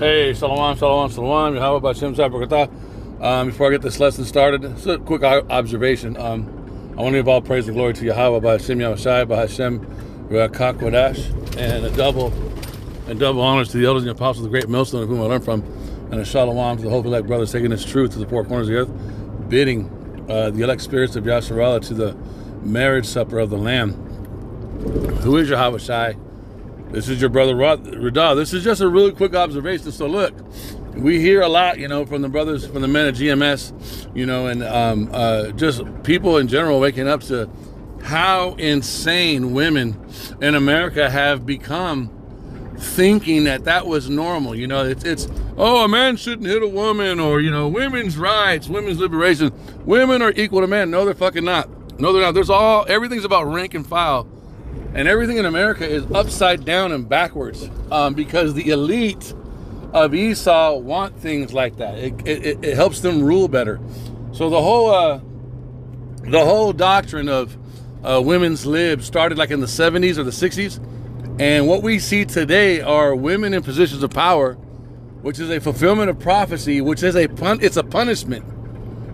Hey, shalom, shalom, shalom. Yahweh B'Shem Shabbat. Before I get this lesson started, it's a quick observation. I want to give all praise and glory to Yahweh B'Shem Yahushai B'Hashem Ruach HaKodesh, and a double honors to the elders and the apostles of the great millstone of whom I learned from, and a shalom to the holy elect brothers taking this truth to the four corners of the earth, bidding the elect spirits of Yasharallah to the marriage supper of the Lamb. Who is Yahweh Shai? This is your brother Radah. This is just a really quick observation. So look, we hear a lot, from the brothers, from the men of GMS, and just people in general waking up to how insane women in America have become, thinking that was normal. It's a man shouldn't hit a woman, or women's rights, women's liberation. Women are equal to men. No, they're fucking not. No, they're not. Everything's about rank and file. And everything in America is upside down and backwards because the elite of Esau want things like that. It helps them rule better. So the whole doctrine of women's lib started like in the 70s or the 60s. And what we see today are women in positions of power, which is a fulfillment of prophecy, which is it's a punishment.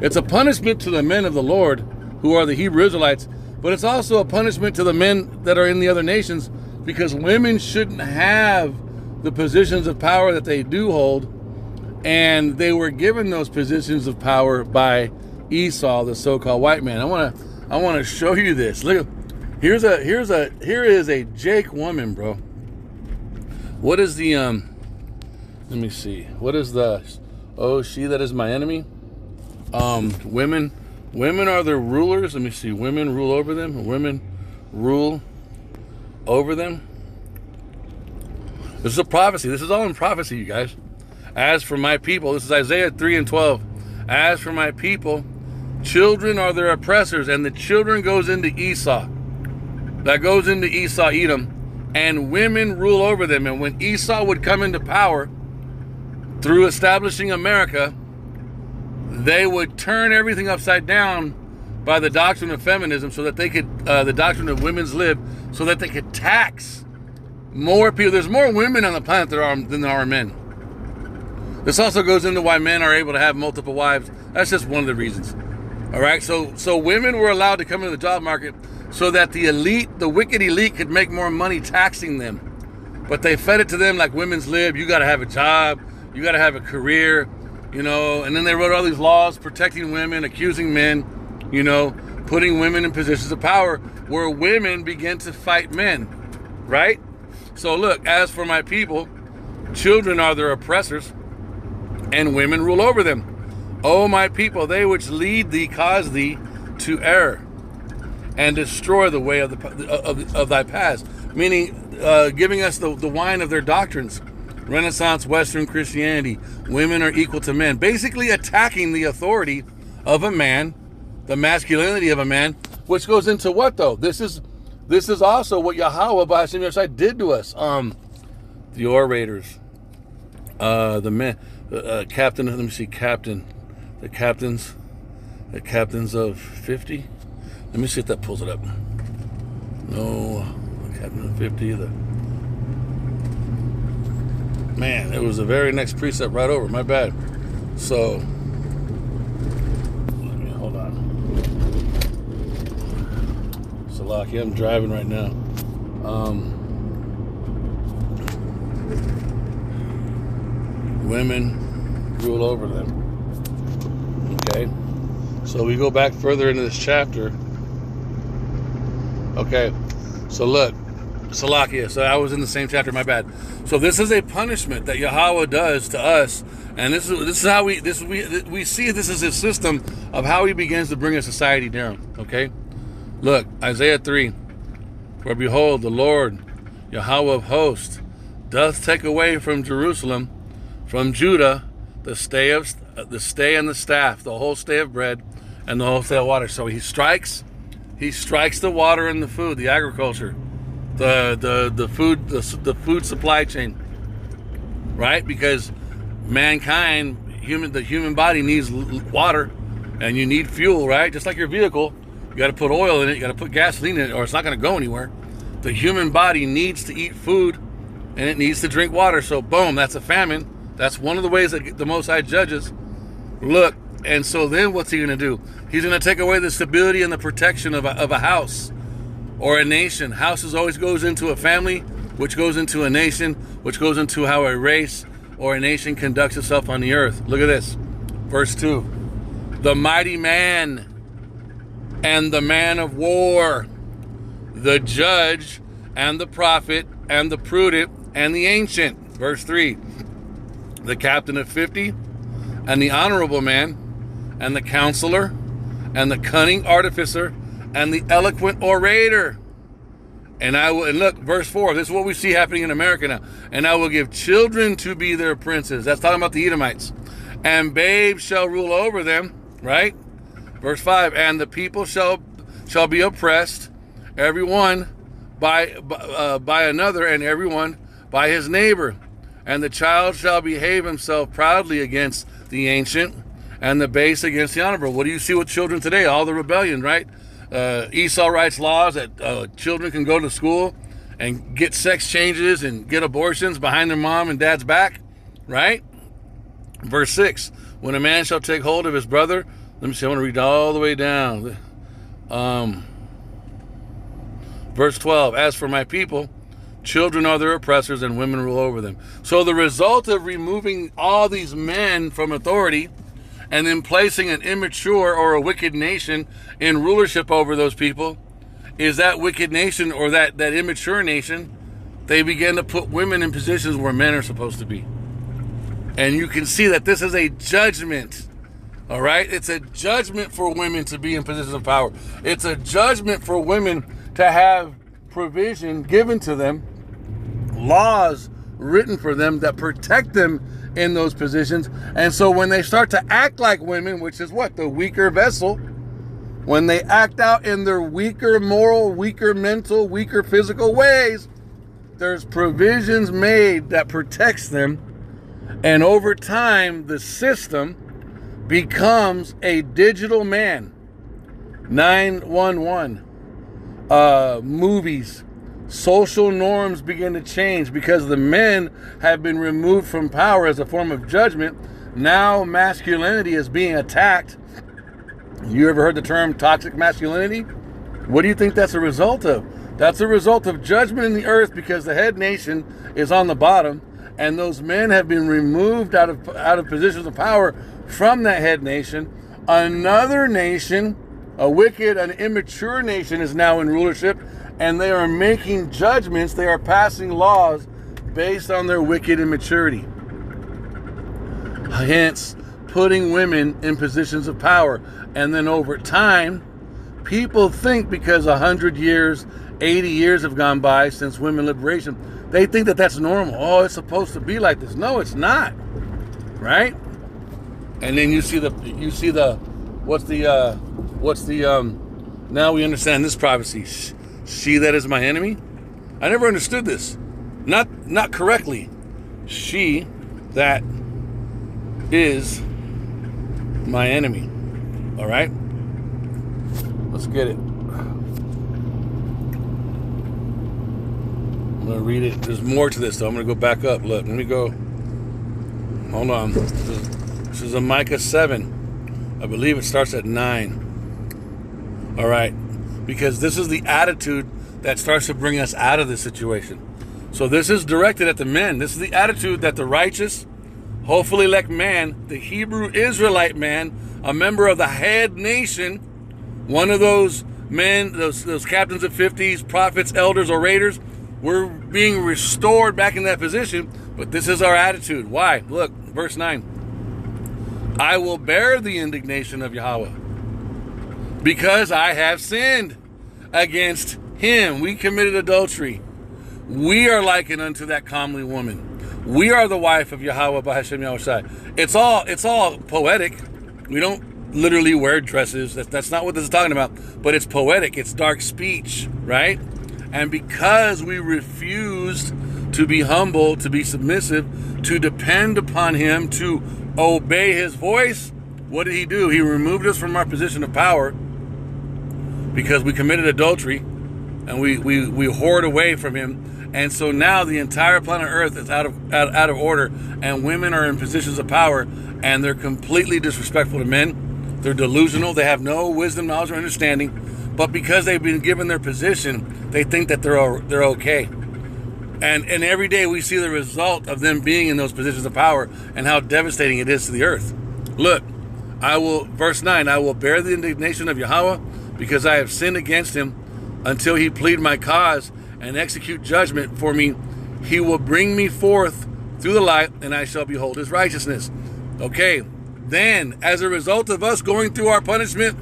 It's a punishment to the men of the Lord, who are the Hebrew Israelites. But it's also a punishment to the men that are in the other nations, because women shouldn't have the positions of power that they do hold, and they were given those positions of power by Esau, the so-called white man. I want to show you this. Look, here is a Jake woman, bro. What is the let me see. What is the she that is my enemy? Women are the rulers. Let me see. Women rule over them. Women rule over them. This is a prophecy. This is all in prophecy, you guys. As for my people, this is Isaiah 3:12. As for my people, children are their oppressors, and the children goes into Esau. That goes into Esau, Edom, and women rule over them. And when Esau would come into power through establishing America, they would turn everything upside down by the doctrine of feminism, so that they could, the doctrine of women's lib, so that they could tax more people. There's more women on the planet than there are men. This also goes into why men are able to have multiple wives. That's just one of the reasons. All right, so women were allowed to come into the job market so that the elite, the wicked elite, could make more money taxing them. But they fed it to them like women's lib. You got to have a job. You got to have a career. And then they wrote all these laws protecting women, accusing men, putting women in positions of power where women begin to fight men, right? So look, as for my people, children are their oppressors, and women rule over them. O my people, they which lead thee cause thee to err, and destroy the way of thy paths. Meaning, giving us the wine of their doctrines. Renaissance Western Christianity, women are equal to men, basically attacking the authority of a man, the masculinity of a man, which goes into what though? This is also what Yahweh B'Hashem Yahushai did to us. The orators, the men, captain. Let me see, the captains of 50. Let me see if that pulls it up. No, the captain of 50. Man, it was the very next precept right over. My bad. So, let me hold on. Salaki, I'm driving right now. Women rule over them. Okay. So we go back further into this chapter. Okay. So look. Salakia. So I was in the same chapter. My bad. So this is a punishment that Yahweh does to us, and this is how we see this is a system of how he begins to bring a society down. Okay, look, Isaiah 3. For behold, the Lord Yahweh of hosts doth take away from Jerusalem, from Judah, the stay and the staff, the whole stay of bread, and the whole stay of water. So he strikes the water and the food, the agriculture. The food supply chain, right? Because mankind, the human body needs water, and you need fuel, right? Just like your vehicle, you got to put oil in it, you got to put gasoline in it, or it's not going to go anywhere. The human body needs to eat food, and it needs to drink water. So boom, that's a famine. That's one of the ways that the Most High judges. Look, and so then what's he going to do? He's going to take away the stability and the protection of a house or a nation. Houses always goes into a family, which goes into a nation, which goes into how a race or a nation conducts itself on the earth. Look at this. Verse 2. The mighty man and the man of war, the judge and the prophet and the prudent and the ancient. Verse 3. The captain of 50 and the honorable man and the counselor and the cunning artificer and the eloquent orator. And look, verse 4, this is what we see happening in America now. And I will give children to be their princes. That's talking about the Edomites. And babes shall rule over them, right? Verse 5, and the people shall be oppressed, everyone by another, and everyone by his neighbor. And the child shall behave himself proudly against the ancient, and the base against the honorable. What do you see with children today? All the rebellion, right? Esau writes laws that children can go to school and get sex changes and get abortions behind their mom and dad's back, right? Verse 6, when a man shall take hold of his brother, let me see, I want to read all the way down. Verse 12, as for my people, children are their oppressors and women rule over them. So the result of removing all these men from authority and then placing an immature or a wicked nation in rulership over those people is that wicked nation or that immature nation, they begin to put women in positions where men are supposed to be. And you can see that this is a judgment, all right? It's a judgment for women to be in positions of power. It's a judgment for women to have provision given to them, laws written for them that protect them in those positions. And so when they start to act like women, which is what? The weaker vessel, when they act out in their weaker moral, weaker mental, weaker physical ways, there's provisions made that protects them. And over time, the system becomes a digital man. 911, movies, social norms begin to change because the men have been removed from power as a form of judgment. Now masculinity is being attacked. You ever heard the term toxic masculinity? What do you think that's a result of? That's a result of judgment in the earth because the head nation is on the bottom, and those men have been removed out of positions of power from that head nation. Another nation, a wicked and immature nation, is now in rulership, and they are making judgments. They are passing laws based on their wicked immaturity. Hence, putting women in positions of power. And then over time, people think because 100 years, 80 years have gone by since women liberation, they think that that's normal. Oh, it's supposed to be like this. No, it's not. Right? And then now we understand this prophecy. She that is my enemy. I never understood this. Not correctly. She that is my enemy. All right? Let's get it. I'm going to read it. There's more to this, though. I'm going to go back up. Look, let me go. Hold on. This is a Micah 7. I believe it starts at 9. All right. Because this is the attitude that starts to bring us out of this situation. So this is directed at the men. This is the attitude that the righteous, hopefully elect man, the Hebrew Israelite man, a member of the head nation, one of those men, those captains of 50s, prophets, elders, orators, we're being restored back in that position. But this is our attitude. Why? Look, verse 9. I will bear the indignation of Yahweh, because I have sinned against him. We committed adultery. We are likened unto that comely woman. We are the wife of Yahweh by Hashem Yahushai. It's all poetic. We don't literally wear dresses. That's not what this is talking about. But it's poetic. It's dark speech, right? And because we refused to be humble, to be submissive, to depend upon him, to obey his voice, what did he do? He removed us from our position of power because we committed adultery and we whored away from him. And so now the entire planet Earth is out of order, and women are in positions of power, and they're completely disrespectful to men. They're delusional. They have no wisdom, knowledge, or understanding. But because they've been given their position, they think that they're okay. And every day we see the result of them being in those positions of power and how devastating it is to the earth. Look, verse 9, I will bear the indignation of Yahweh because I have sinned against him until he plead my cause and execute judgment for me. He will bring me forth through the light, and I shall behold his righteousness. Okay, then as a result of us going through our punishment,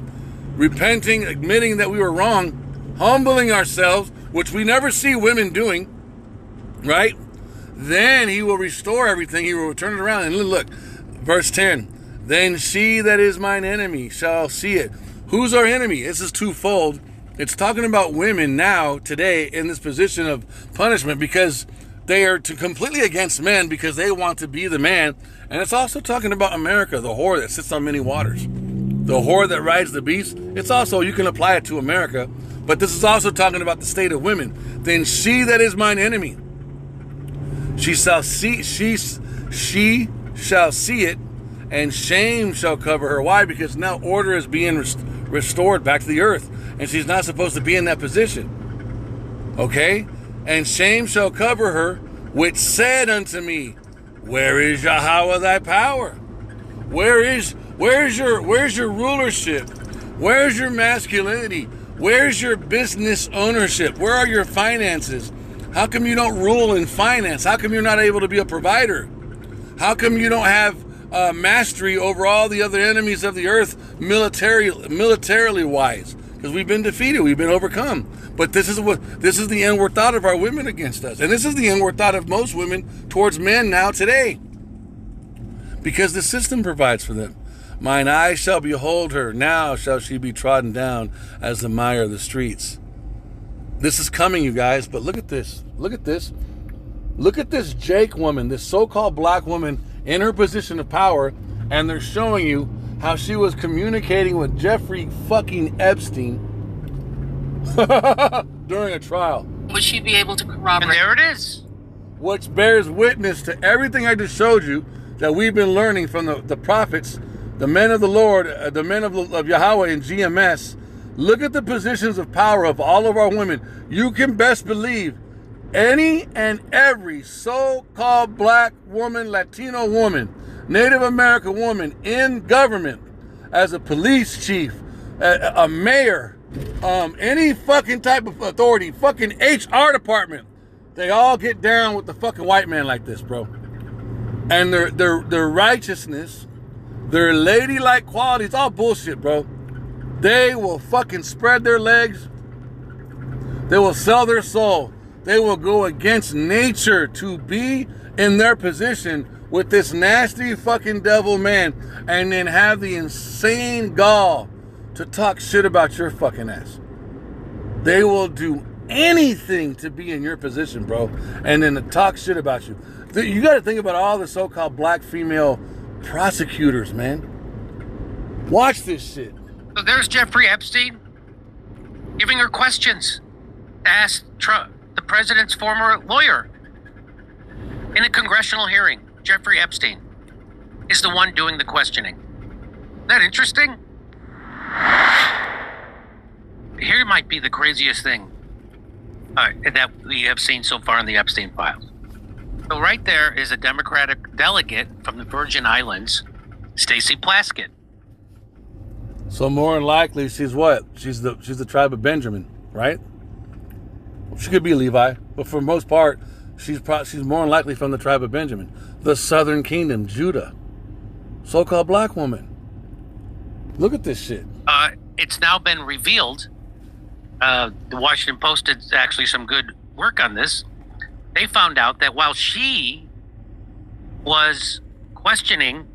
repenting, admitting that we were wrong, humbling ourselves, which we never see women doing, right? Then he will restore everything. He will turn it around. And look, verse 10, then she that is mine enemy shall see it. Who's our enemy? This is twofold. It's talking about women now, today, in this position of punishment because they are completely against men because they want to be the man. And it's also talking about America, the whore that sits on many waters. The whore that rides the beast. It's also, you can apply it to America, but this is also talking about the state of women. Then she that is mine enemy, she shall see it, and shame shall cover her. Why? Because now order is being restored back to the earth, and she's not supposed to be in that position. Okay? And shame shall cover her, which said unto me, where is Yahweh thy power? Where's your rulership? Where's your masculinity? Where's your business ownership? Where are your finances? How come you don't rule in finance? How come you're not able to be a provider? How come you don't have mastery over all the other enemies of the earth militarily wise? Because we've been defeated, we've been overcome. But this is the inward thought of our women against us. And this is the inward thought of most women towards men now today. Because the system provides for them. Mine eyes shall behold her, now shall she be trodden down as the mire of the streets. This is coming, you guys, but look at this. Look at this. Look at this Jake woman, this so-called black woman in her position of power, and they're showing you how she was communicating with Jeffrey fucking Epstein during a trial. Would she be able to corroborate? And there it is. Which bears witness to everything I just showed you that we've been learning from the prophets, the men of the Lord, the men of Yahweh in GMS. Look at the positions of power of all of our women. You can best believe any and every so-called black woman, Latino woman, Native American woman in government, as a police chief, a mayor, any fucking type of authority, fucking HR department, they all get down with the fucking white man like this, bro. And their righteousness, their ladylike qualities, all bullshit, bro. They will fucking spread their legs. They will sell their soul. They will go against nature to be in their position with this nasty fucking devil man, and then have the insane gall to talk shit about your fucking ass. They will do anything to be in your position, bro, and then to talk shit about you. You got to think about all the so-called black female prosecutors, man. Watch this shit. So there's Jeffrey Epstein giving her questions to ask Trump, the president's former lawyer, in a congressional hearing. Jeffrey Epstein is the one doing the questioning. Isn't that interesting? Here might be the craziest thing that we have seen so far in the Epstein files. So right there is a Democratic delegate from the Virgin Islands, Stacey Plaskett. So more than likely, she's what? She's the tribe of Benjamin, right? She could be Levi, but for the most part, she's more than likely from the tribe of Benjamin, the southern kingdom, Judah. So-called black woman. Look at this shit. It's now been revealed. The Washington Post did actually some good work on this. They found out that while she was questioning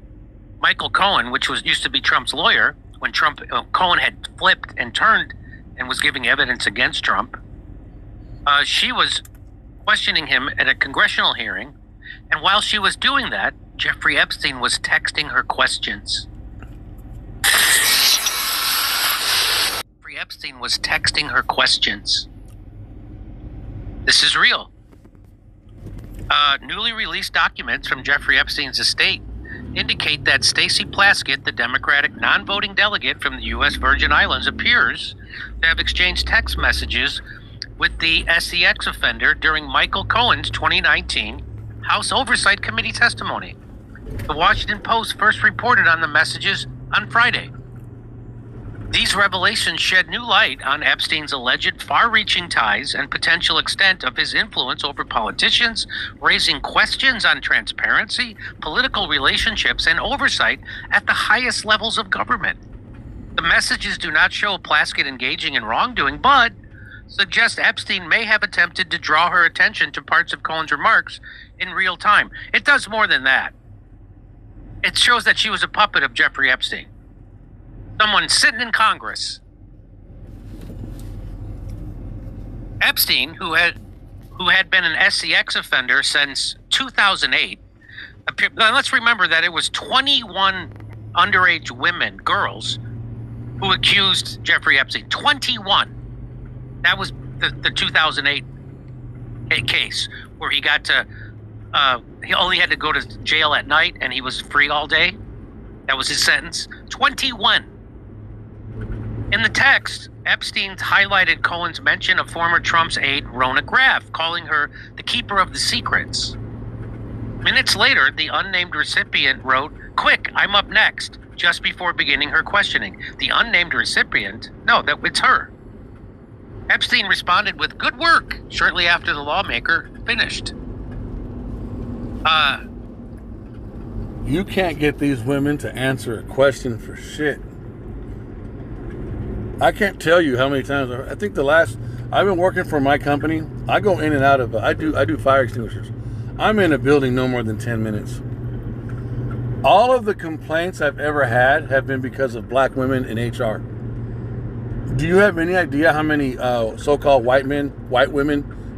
Michael Cohen, which used to be Trump's lawyer, when Cohen had flipped and turned and was giving evidence against Trump, she was questioning him at a congressional hearing. And while she was doing that, Jeffrey Epstein was texting her questions. Jeffrey Epstein was texting her questions. This is real. Newly released documents from Jeffrey Epstein's estate indicate that Stacey Plaskett, the Democratic non-voting delegate from the U.S. Virgin Islands, appears to have exchanged text messages with the SEX offender during Michael Cohen's 2019 House Oversight Committee testimony. The Washington Post first reported on the messages on Friday. These revelations shed new light on Epstein's alleged far-reaching ties and potential extent of his influence over politicians, raising questions on transparency, political relationships, and oversight at the highest levels of government. The messages do not show Plaskett engaging in wrongdoing, but suggest Epstein may have attempted to draw her attention to parts of Cohen's remarks in real time. It does more than that. It shows that she was a puppet of Jeffrey Epstein. Someone sitting in Congress. Epstein, who had been an SEX offender since 2008. Now let's remember that it was 21 underage women, girls, who accused Jeffrey Epstein. 21. That was the 2008 case where he got to. He only had to go to jail at night, and he was free all day. That was his sentence. 21. In the text, Epstein highlighted Cohen's mention of former Trump's aide, Rona Graff, calling her the keeper of the secrets. Minutes later, the unnamed recipient wrote, "Quick, I'm up next," just before beginning her questioning. The unnamed recipient? No, it's her. Epstein responded with, "Good work," shortly after the lawmaker finished. You can't get these women to answer a question for shit. I can't tell you how many times. I think I've been working for my company. I go in and out of. I do fire extinguishers. I'm in a building no more than 10 minutes. All of the complaints I've ever had have been because of black women in HR. Do you have any idea how many so-called white women,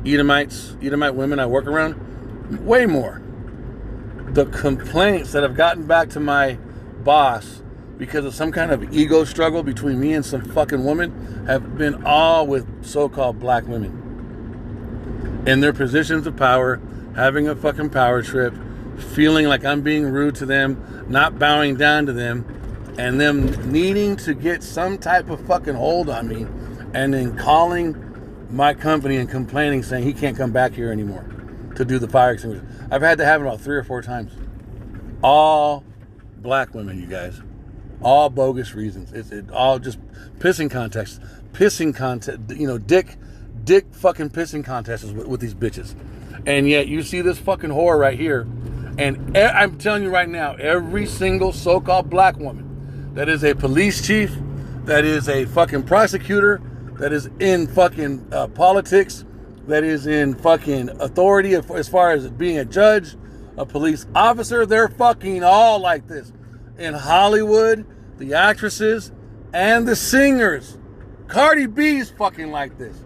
Edomite women I work around? Way more. The complaints that have gotten back to my boss because of some kind of ego struggle between me and some fucking woman have been all with so-called black women in their positions of power, having a fucking power trip, feeling like I'm being rude to them, not bowing down to them, and them needing to get some type of fucking hold on me, and then calling my company and complaining, saying he can't come back here anymore to do the fire extinguisher. I've had to have it about 3 or 4 times. All black women, you guys. All bogus reasons. It's all just pissing contests. Dick fucking pissing contests with these bitches. And yet you see this fucking whore right here. And I'm telling you right now, every single so-called black woman that is a police chief, that is a fucking prosecutor, that is in fucking politics, that is in fucking authority as far as being a judge, a police officer, they're fucking all like this. In Hollywood, the actresses and the singers. Cardi B's fucking like this.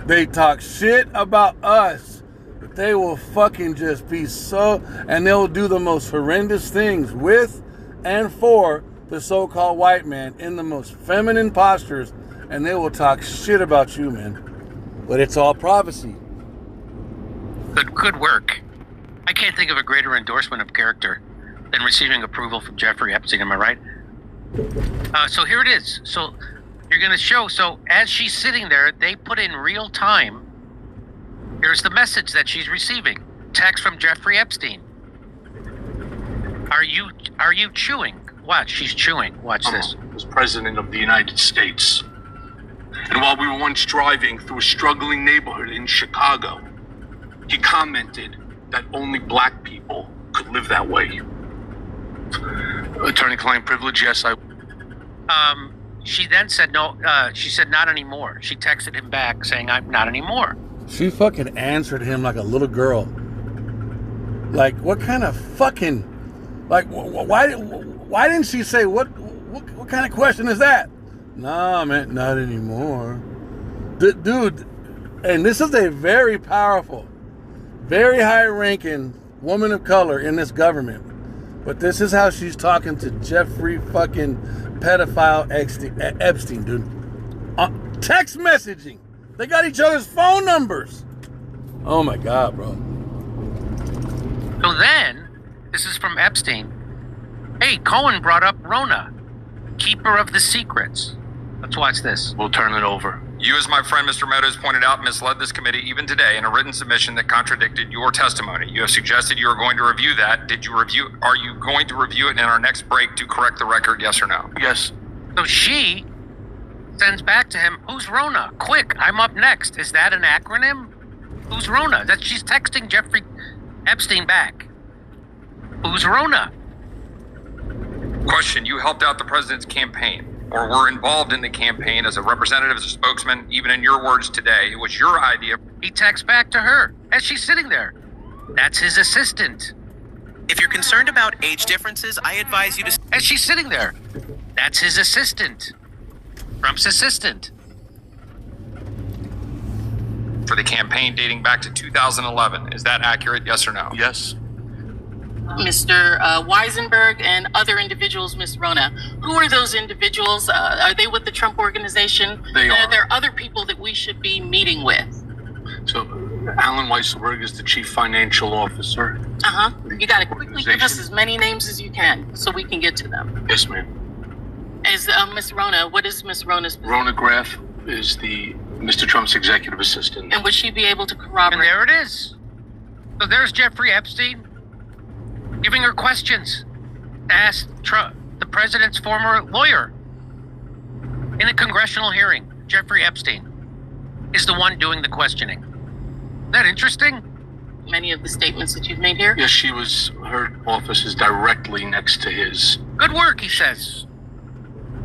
They talk shit about us. But they will fucking just be so, and they'll do the most horrendous things with and for the so-called white man in the most feminine postures, and they will talk shit about you, man. But it's all prophecy. Good work. I can't think of a greater endorsement of character than receiving approval from Jeffrey Epstein. Am I right? So here it is. So you're going to show. So as she's sitting there, they put in real time. Here's the message that she's receiving. Text from Jeffrey Epstein. Are you chewing? Watch. She's chewing. Watch this. Was president of the United States. And while we were once driving through a struggling neighborhood in Chicago, he commented that only black people could live that way. Attorney-client privilege, yes, She then said no. She said not anymore. She texted him back saying, "I'm not anymore." She fucking answered him like a little girl. Like, what kind of fucking, like, why didn't she say, what kind of question is that? Nah, man, not anymore. Dude, and this is a very powerful, very high-ranking woman of color in this government. But this is how she's talking to Jeffrey fucking pedophile Epstein, dude. Text messaging. They got each other's phone numbers. Oh my God, bro. So then, this is from Epstein. Hey, Cohen brought up Rona, keeper of the secrets. Let's watch this. We'll turn it over. You, as my friend Mr. Meadows pointed out, misled this committee even today in a written submission that contradicted your testimony. You have suggested you are going to review that. Are you going to review it in our next break to correct the record, yes or no? Yes. So she sends back to him, who's Rona? Quick, I'm up next. Is that an acronym? Who's Rona? That she's texting Jeffrey Epstein back. Who's Rona? Question, you helped out the president's campaign or were involved in the campaign as a representative, as a spokesman, even in your words today. It was your idea. He texts back to her as she's sitting there. That's his assistant. If you're concerned about age differences, I advise you to... As she's sitting there. That's his assistant. Trump's assistant. For the campaign dating back to 2011. Is that accurate, yes or no? Yes. Mr. Weisenberg and other individuals, Ms. Rona. Who are those individuals? Are they with the Trump Organization? They are. There are other people that we should be meeting with. So, Alan Weisselberg is the chief financial officer. Uh-huh. You got to quickly give us as many names as you can so we can get to them. Yes, ma'am. As Ms. Rona, what is Ms. Rona's position? Rona Graff is the Mr. Trump's executive assistant. And would she be able to And corroborate? there it is. So there's Jeffrey Epstein giving her questions to ask Trump, the president's former lawyer. In a congressional hearing, Jeffrey Epstein is the one doing the questioning. Isn't that interesting? Many of the statements that you've made here? Yes, her office is directly next to his, Good work, he says.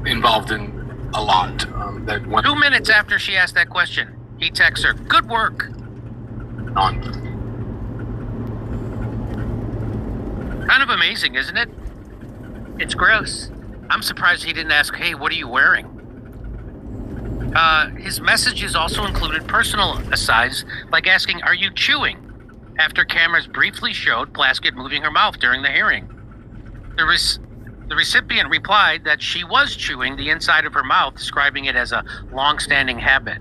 involved in a lot. That went 2 minutes after she asked that question, he texts her, good work. on. Kind of amazing, isn't it? It's gross. I'm surprised he didn't ask, hey, what are you wearing? His messages also included personal asides, like asking, are you chewing? After cameras briefly showed Plaskett moving her mouth during the hearing. The recipient replied that she was chewing the inside of her mouth, describing it as a long-standing habit.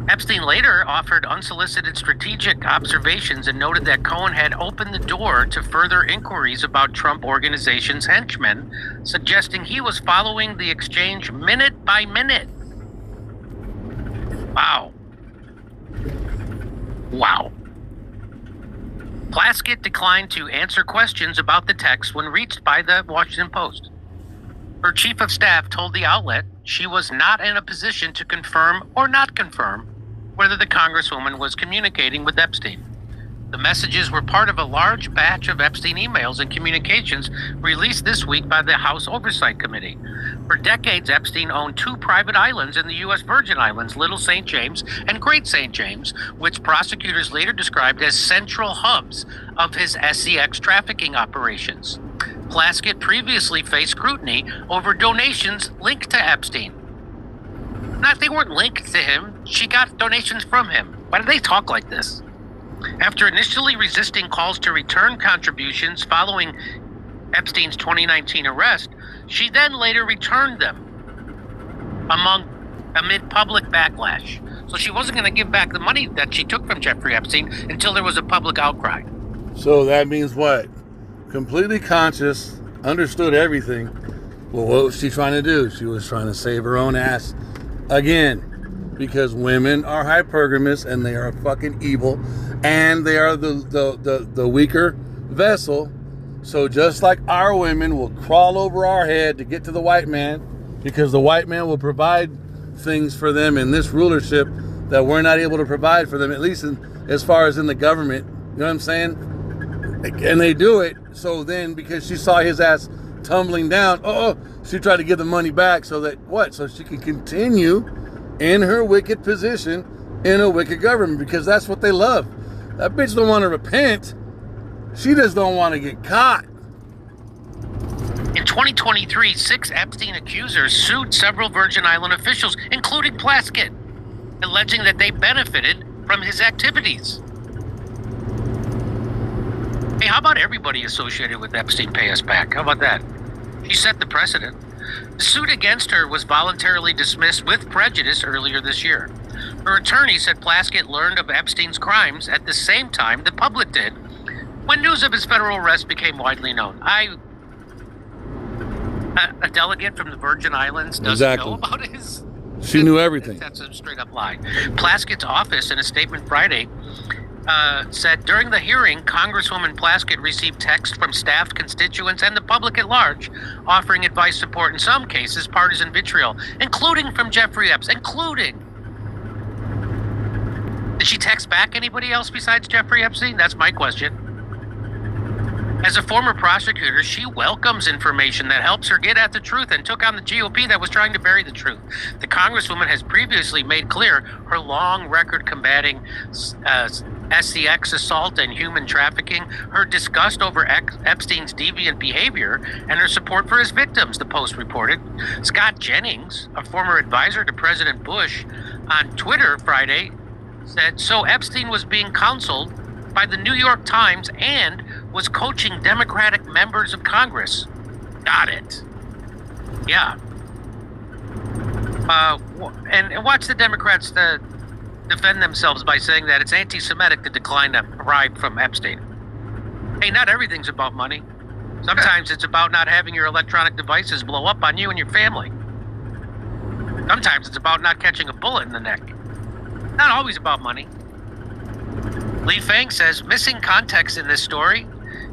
Epstein later offered unsolicited strategic observations and noted that Cohen had opened the door to further inquiries about Trump Organization's henchmen, suggesting he was following the exchange minute by minute. Wow. Plaskett declined to answer questions about the text when reached by the Washington Post. Her chief of staff told the outlet she was not in a position to confirm or not confirm whether the Congresswoman was communicating with Epstein. The messages were part of a large batch of Epstein emails and communications released this week by the House Oversight Committee. For decades, Epstein owned 2 private islands in the U.S. Virgin Islands, Little St. James and Great St. James, which prosecutors later described as central hubs of his SEX trafficking operations. Plaskett previously faced scrutiny over donations linked to Epstein. They weren't linked to him. She got donations from him. Why do they talk like this? After initially resisting calls to return contributions following Epstein's 2019 arrest, she then later returned them amid public backlash. So she wasn't going to give back the money that she took from Jeffrey Epstein until there was a public outcry. So that means what? Completely conscious, understood everything. Well, what was she trying to do? She was trying to save her own ass again, because women are hypergamous and they are fucking evil, and they are the weaker vessel. So just like our women will crawl over our head to get to the white man, because the white man will provide things for them in this rulership that we're not able to provide for them, at least as far as in the government. You know what I'm saying? And they do it. So then, because she saw his ass tumbling down, she tried to give the money back so that what? So she can continue in her wicked position in a wicked government, because that's what they love. That bitch don't want to repent. She just don't want to get caught. In 2023, 6 Epstein accusers sued several Virgin Island officials, including Plaskett, alleging that they benefited from his activities. Hey, how about everybody associated with Epstein pay us back? How about that? She set the precedent. The suit against her was voluntarily dismissed with prejudice earlier this year. Her attorney said Plaskett learned of Epstein's crimes at the same time the public did, when news of his federal arrest became widely known. A delegate from the Virgin Islands doesn't know about his... She knew everything. That's a straight up lie. Plaskett's office, in a statement Friday, said during the hearing, Congresswoman Plaskett received text from staff, constituents, and the public at large, offering advice, support, in some cases, partisan vitriol, including from Jeffrey Epstein. Did she text back anybody else besides Jeffrey Epstein? That's my question. As a former prosecutor, she welcomes information that helps her get at the truth and took on the GOP that was trying to bury the truth. The Congresswoman has previously made clear her long record combating SCX assault and human trafficking, her disgust over Epstein's deviant behavior, and her support for his victims, the Post reported. Scott Jennings, a former advisor to President Bush, on Twitter Friday said, so Epstein was being counseled by the New York Times and was coaching Democratic members of Congress. Got it. Yeah. And watch the Democrats defend themselves by saying that it's anti-Semitic to decline a bribe from Epstein. Hey, not everything's about money. Sometimes it's about not having your electronic devices blow up on you and your family. Sometimes it's about not catching a bullet in the neck. Not always about money. Lee Fang says missing context in this story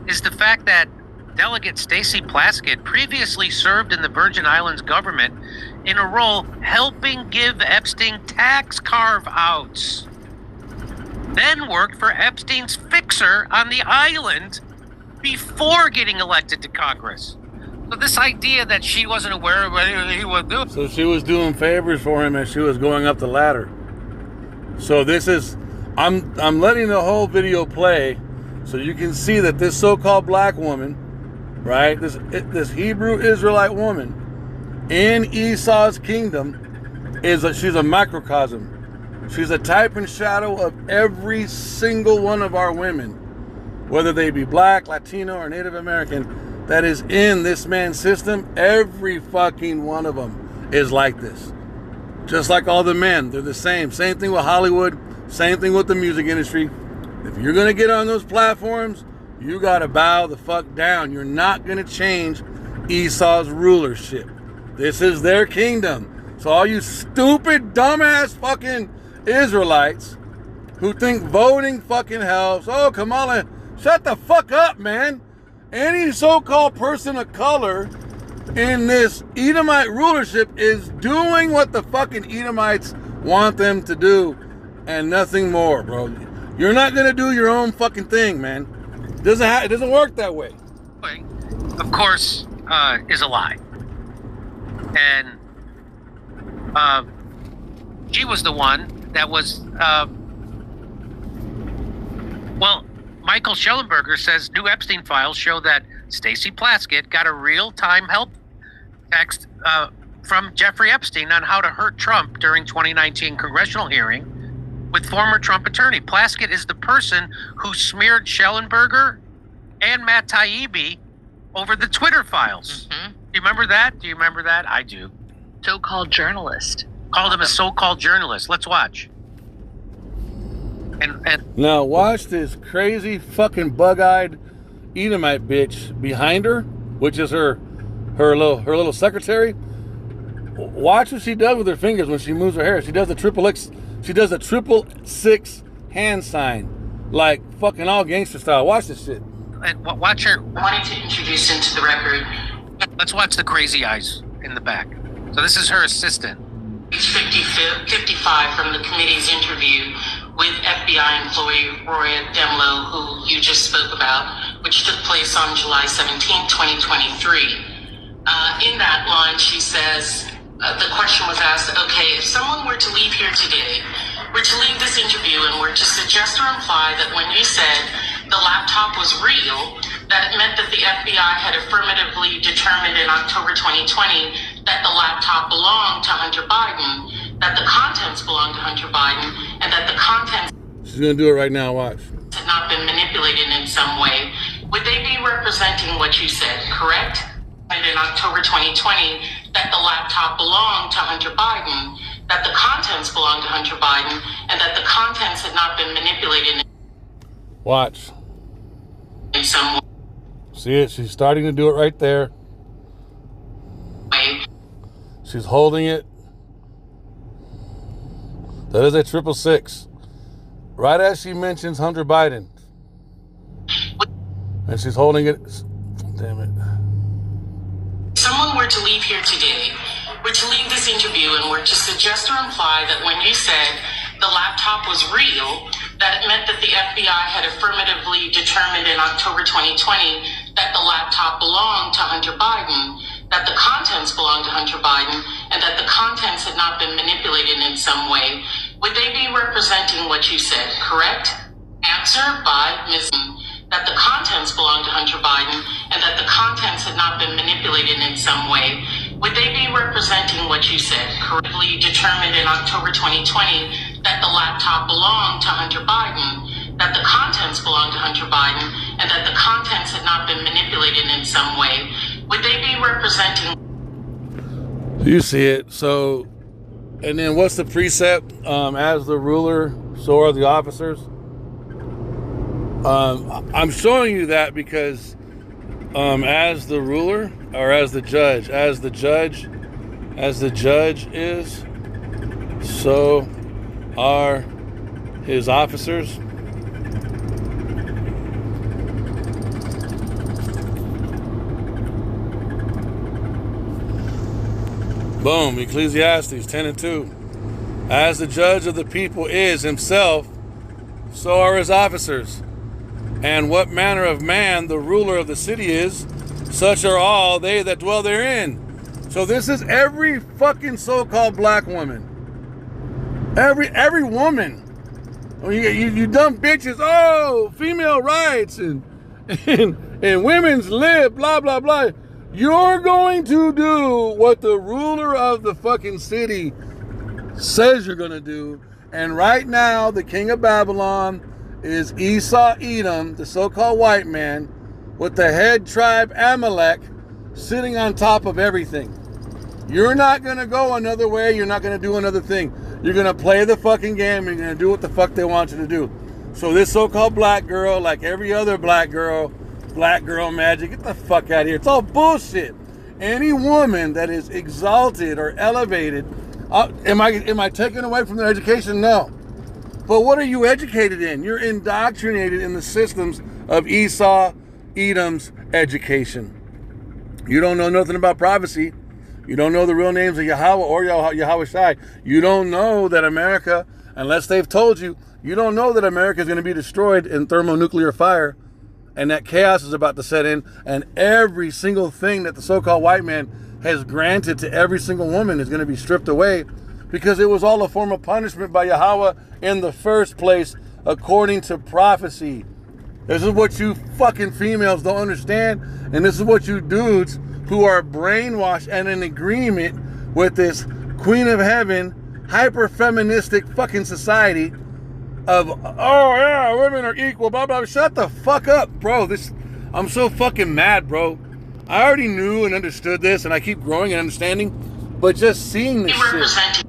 is the fact that Delegate Stacey Plaskett previously served in the Virgin Islands government in a role helping give Epstein tax carve-outs. Then worked for Epstein's fixer on the island before getting elected to Congress. So this idea that she wasn't aware of what he was doing. So she was doing favors for him as she was going up the ladder. So this is... I'm letting the whole video play so you can see that this so-called black woman, right, this Hebrew Israelite woman in Esau's kingdom she's a microcosm. She's a type and shadow of every single one of our women, whether they be black, Latino, or Native American, that is in this man's system. Every fucking one of them is like this. Just like all the men, they're the same. Same thing with Hollywood. Same thing with the music industry. If you're going to get on those platforms, you got to bow the fuck down. You're not going to change Esau's rulership. This is their kingdom. So all you stupid, dumbass fucking Israelites who think voting fucking helps. Oh, Kamala, shut the fuck up, man. Any so-called person of color in this Edomite rulership is doing what the fucking Edomites want them to do. And nothing more, bro. You're not gonna do your own fucking thing, man. It doesn't work that way. Of course, is a lie. And she was the one that was. Well, Michael Schellenberger says new Epstein files show that Stacey Plaskett got a real-time help text from Jeffrey Epstein on how to hurt Trump during 2019 congressional hearing with former Trump attorney. Plaskett is the person who smeared Schellenberger and Matt Taibbi over the Twitter files. Mm-hmm. Do you remember that? I do. So-called journalist. Called him a so-called journalist. Let's watch. And now watch this crazy fucking bug-eyed Edomite bitch behind her, which is her little secretary. Watch what she does with her fingers when she moves her hair. She does the triple six hand sign, like fucking all gangster style. Watch this shit. And watch her. I wanted to introduce into the record. Let's watch the crazy eyes in the back. So this is her assistant. Page 55 from the committee's interview with FBI employee Roya Demlow, who you just spoke about, which took place on July 17, 2023. In that line, she says, the question was asked, okay, if someone were to leave here today, were to leave this interview and were to suggest or imply that when you said the laptop was real, that it meant that the FBI had affirmatively determined in October 2020 that the laptop belonged to Hunter Biden, that the contents belonged to Hunter Biden, and that the contents... She's going to do it right now, watch. ...had not been manipulated in some way, would they be representing what you said, correct? And in October 2020, that the laptop belonged to Hunter Biden, that the contents belonged to Hunter Biden, and that the contents had not been manipulated Watch. in some See it? She's starting to do it right there. way. She's holding it. That is a 666. Right as she mentions Hunter Biden. And she's holding it. Damn it. If someone were to leave here today, were to leave this interview and were to suggest or imply that when you said the laptop was real, that it meant that the FBI had affirmatively determined in October 2020 that the laptop belonged to Hunter Biden, that the contents belonged to Hunter Biden, and that the contents had not been manipulated in some way, would they be representing what you said, correct? Answer by Ms. That the contents belonged to Hunter Biden, and that the contents had not been manipulated in some way, would they be representing what you said, correctly determined in October 2020 that the laptop belonged to Hunter Biden, that the contents belonged to Hunter Biden, and that the contents had not been manipulated in some way, would they be representing? You see it. So, and then what's the precept? As the ruler, so are the officers. I'm showing you that because as the ruler, or as the judge is, so are his officers. Boom, Ecclesiastes 10:2. As the judge of the people is himself, so are his officers. And what manner of man the ruler of the city is, such are all they that dwell therein. So this is every fucking so-called black woman. Every woman. You dumb bitches. Oh, female rights and women's lib, blah, blah, blah. You're going to do what the ruler of the fucking city says you're going to do. And right now, the king of Babylon is Esau Edom, the so-called white man, with the head tribe Amalek sitting on top of everything. You're not going to go another way. You're not going to do another thing. You're going to play the fucking game. And you're going to do what the fuck they want you to do. So this so-called black girl, like every other black girl magic, get the fuck out of here. It's all bullshit. Any woman that is exalted or elevated, am I taking away from their education? No. But what are you educated in? You're indoctrinated in the systems of Esau, Edom's education. You don't know nothing about prophecy. You don't know the real names of Yahweh or Yahweh Shai. You don't know that America, unless they've told you, you don't know that America is going to be destroyed in thermonuclear fire and that chaos is about to set in, and every single thing that the so-called white man has granted to every single woman is going to be stripped away because it was all a form of punishment by Yahweh in the first place, according to prophecy. This is what you fucking females don't understand, and this is what you dudes who are brainwashed and in agreement with this Queen of Heaven, hyper-feministic fucking society of, oh yeah, women are equal, blah, blah. Shut the fuck up, bro. I'm so fucking mad, bro. I already knew and understood this, and I keep growing and understanding, but just seeing this shit,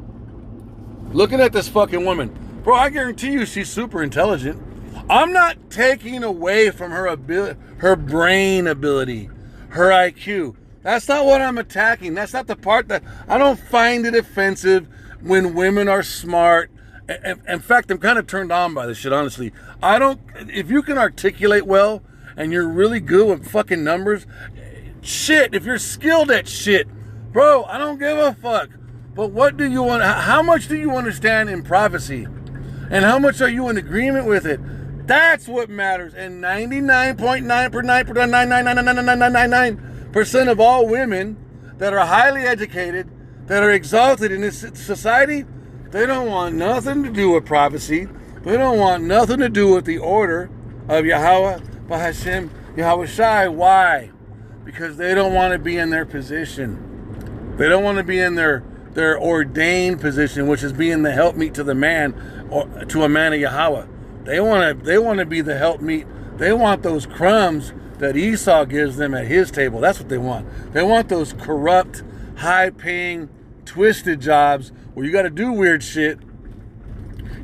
looking at this fucking woman, bro, I guarantee you she's super intelligent. I'm not taking away from her ability, her brain ability, her IQ. That's not what I'm attacking. That's not the part that I don't find it offensive when women are smart. In fact, I'm kind of turned on by this shit, honestly. If you can articulate well and you're really good with fucking numbers, shit, if you're skilled at shit, bro, I don't give a fuck. But what do you want? How much do you understand in prophecy? And how much are you in agreement with it? That's what matters. And 99.9% of all women that are highly educated, that are exalted in this society, they don't want nothing to do with prophecy. They don't want nothing to do with the order of Yahweh, Bahashem, Yahweh Shai. Why? Because they don't want to be in their position. They don't want to be in their ordained position, which is being the helpmeet to the man, or to a man of Yahweh. They want to be the helpmeet. They want those crumbs that Esau gives them at his table. That's what they want. They want those corrupt, high-paying, twisted jobs where you got to do weird shit.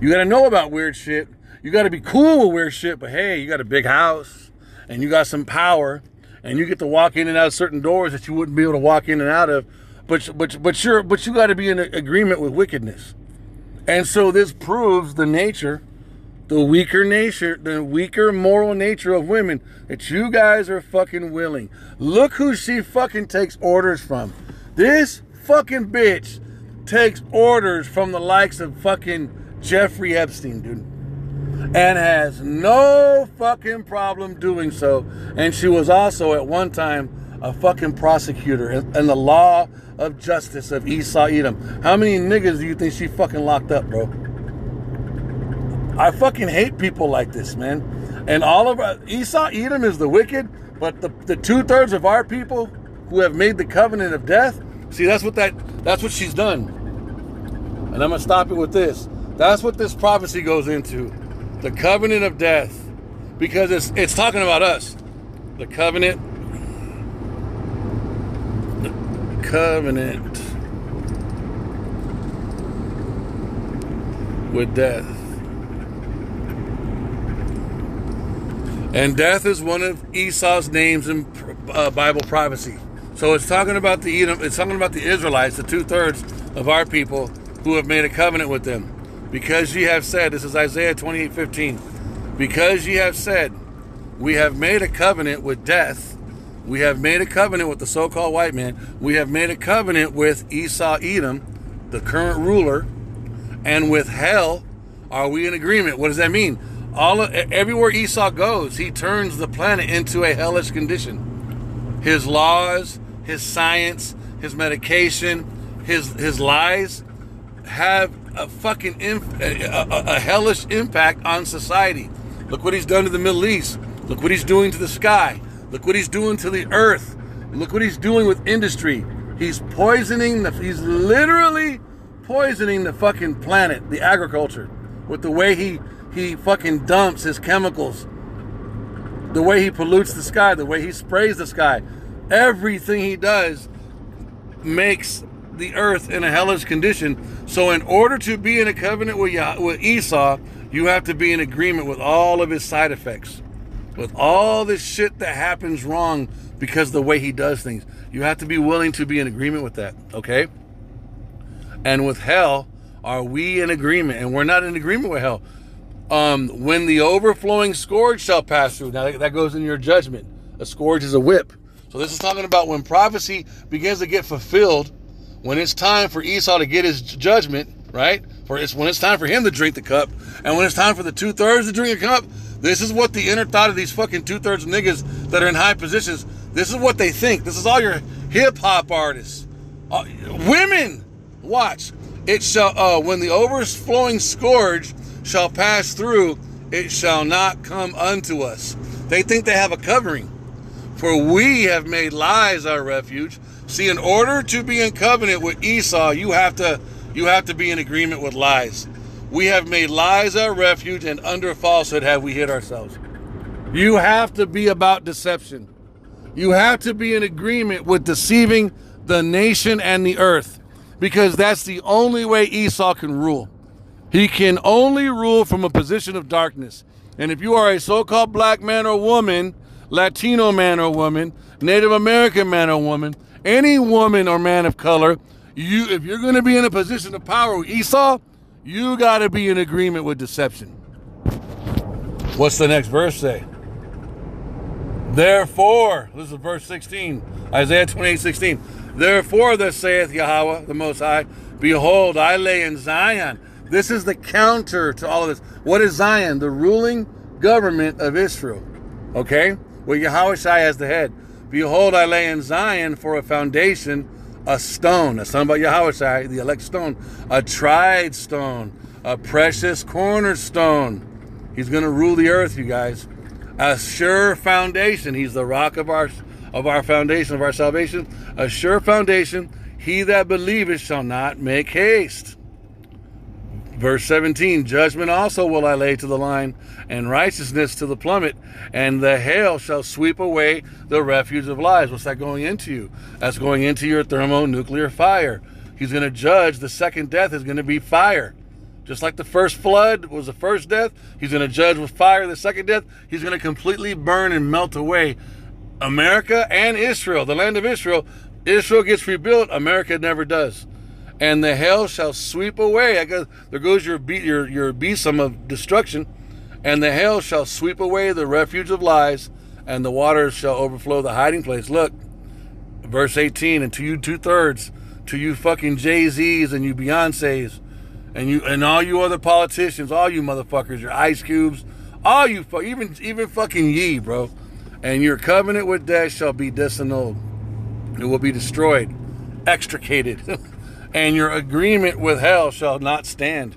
You got to know about weird shit. You got to be cool with weird shit. But hey, you got a big house and you got some power and you get to walk in and out of certain doors that you wouldn't be able to walk in and out of. But you got to be in agreement with wickedness. And so this proves the weaker moral nature of women, that you guys are fucking willing. Look who she fucking takes orders from. This fucking bitch takes orders from the likes of fucking Jeffrey Epstein, dude. And has no fucking problem doing so. And she was also at one time a fucking prosecutor in the law of justice of Esau Edom. How many niggas do you think she fucking locked up, bro? I fucking hate people like this, man. And all of our, Esau Edom is the wicked, but the 2/3 of our people who have made the covenant of death, see, that's what she's done. And I'm gonna stop it with this. That's what this prophecy goes into. The covenant of death. Because it's talking about us. The covenant with death. And death is one of Esau's names in Bible prophecy. So it's talking about the Edom, it's talking about the Israelites, the 2/3 of our people who have made a covenant with them. Because ye have said, this is Isaiah 28:15. Because ye have said, we have made a covenant with death. We have made a covenant with the so-called white man. We have made a covenant with Esau Edom, the current ruler, and with hell are we in agreement. What does that mean? Everywhere Esau goes, he turns the planet into a hellish condition. His laws, his science, his medication, his lies have a fucking a hellish impact on society. Look what he's done to the Middle East. Look what he's doing to the sky. Look what he's doing to the earth. Look what he's doing with industry. He's literally poisoning the fucking planet, the agriculture, with the way he fucking dumps his chemicals, the way he pollutes the sky, the way he sprays the sky. Everything he does makes the earth in a hellish condition. So in order to be in a covenant with Esau, you have to be in agreement with all of his side effects, with all this shit that happens wrong because of the way he does things. You have to be willing to be in agreement with that, okay? And with hell, are we in agreement? And we're not in agreement with hell. When the overflowing scourge shall pass through. Now that goes in your judgment. A scourge is a whip. So this is talking about when prophecy begins to get fulfilled, when it's time for Esau to get his judgment, right? When it's time for him to drink the cup, and when it's time for the 2/3 to drink a cup. This is what the inner thought of these fucking 2/3 niggas that are in high positions, this is what they think. This is all your hip-hop artists. Women, watch. It shall, when the overflowing scourge shall pass through, it shall not come unto us. They think they have a covering. For we have made lies our refuge. See, in order to be in covenant with Esau, you have to be in agreement with lies. We have made lies our refuge, and under falsehood have we hid ourselves. You have to be about deception. You have to be in agreement with deceiving the nation and the earth, because that's the only way Esau can rule. He can only rule from a position of darkness. And if you are a so-called black man or woman, Latino man or woman, Native American man or woman, any woman or man of color, if you're going to be in a position of power with Esau, you got to be in agreement with deception. What's the next verse say? Therefore, this is verse 16, Isaiah 28:16. Therefore, thus saith Yahweh, the Most High, behold, I lay in Zion. This is the counter to all of this. What is Zion? The ruling government of Israel. Okay? With Yahweh Shai as the head. Behold, I lay in Zion for a foundation, a stone. That's talking about Yahweh Shai, the elect stone. A tried stone. A precious cornerstone. He's going to rule the earth, you guys. A sure foundation. He's the rock of our foundation, of our salvation. A sure foundation. He that believeth shall not make haste. Verse 17, judgment also will I lay to the line, and righteousness to the plummet, and the hail shall sweep away the refuge of lies. What's that going into you? That's going into your thermonuclear fire. He's going to judge. The second death is going to be fire. Just like the first flood was the first death, he's going to judge with fire. The second death, he's going to completely burn and melt away America and Israel, the land of Israel. Israel gets rebuilt, America never does. And the hell shall sweep away. There goes your besom of destruction. And the hell shall sweep away the refuge of lies, and the waters shall overflow the hiding place. Look, verse 18, and to you 2/3, to you fucking Jay-Z's and you Beyoncé's, and all you other politicians, all you motherfuckers, your Ice Cubes, all you, even fucking ye, bro. And your covenant with death shall be disannulled. It will be destroyed, extricated. And your agreement with hell shall not stand.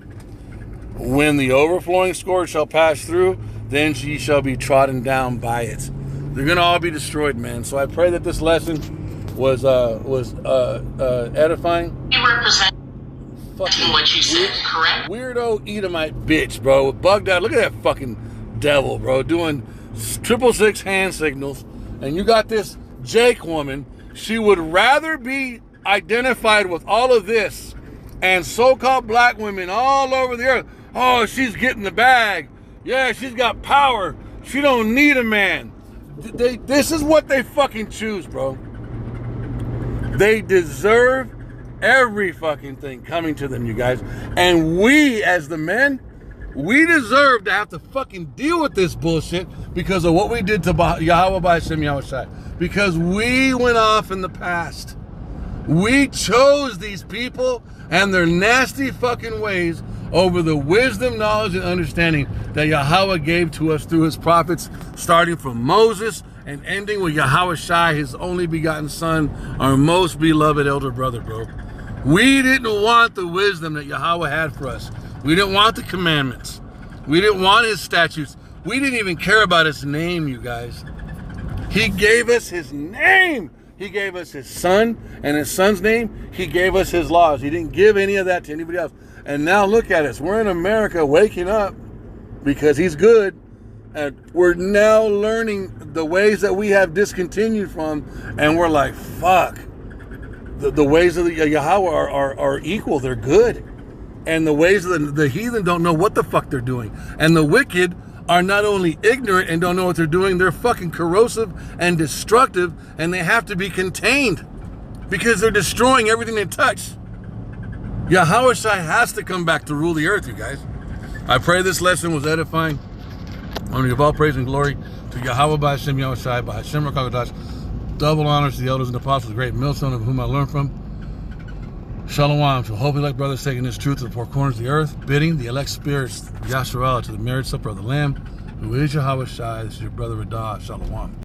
When the overflowing scourge shall pass through, then ye shall be trodden down by it. They're going to all be destroyed, man. So I pray that this lesson was edifying. You represent what you said, correct? Weirdo Edomite bitch, bro. Bugged out. Look at that fucking devil, bro. Doing 666 hand signals. And you got this Jake woman. She would rather be identified with all of this and so-called black women all over the earth. Oh, she's getting the bag. Yeah, she's got power. She don't need a man. This is what they fucking choose, bro. They deserve every fucking thing coming to them, you guys. And we, as the men, we deserve to have to fucking deal with this bullshit because of what we did to Yahweh by Hashem Yahushai. Because we went off in the past. We chose these people and their nasty fucking ways over the wisdom, knowledge, and understanding that Yahweh gave to us through his prophets, starting from Moses and ending with Yahushai, his only begotten son, our most beloved elder brother, bro. We didn't want the wisdom that Yahweh had for us. We didn't want the commandments. We didn't want his statutes. We didn't even care about his name, you guys. He gave us his name. He gave us his son, and his son's name, he gave us his laws. He didn't give any of that to anybody else. And now look at us. We're in America waking up because he's good. And we're now learning the ways that we have discontinued from. And we're like, fuck. The ways of the Yahweh are equal. They're good. And the ways of the heathen don't know what the fuck they're doing. And the wicked are not only ignorant and don't know what they're doing, they're fucking corrosive and destructive, and they have to be contained because they're destroying everything they touch. Yahushua has to come back to rule the earth, you guys. I pray this lesson was edifying. I want to give all praise and glory to Yahweh by Hashem Yahushai, by Hashem Rakakadash. Double honors to the elders and apostles, the great millstone of whom I learned from. Shalom to hope elect brothers taking this truth to the four corners of the earth, bidding the elect spirits, Yasharallah, to the marriage supper of the Lamb, who is Yahushai. This is your brother Radah. Shalom.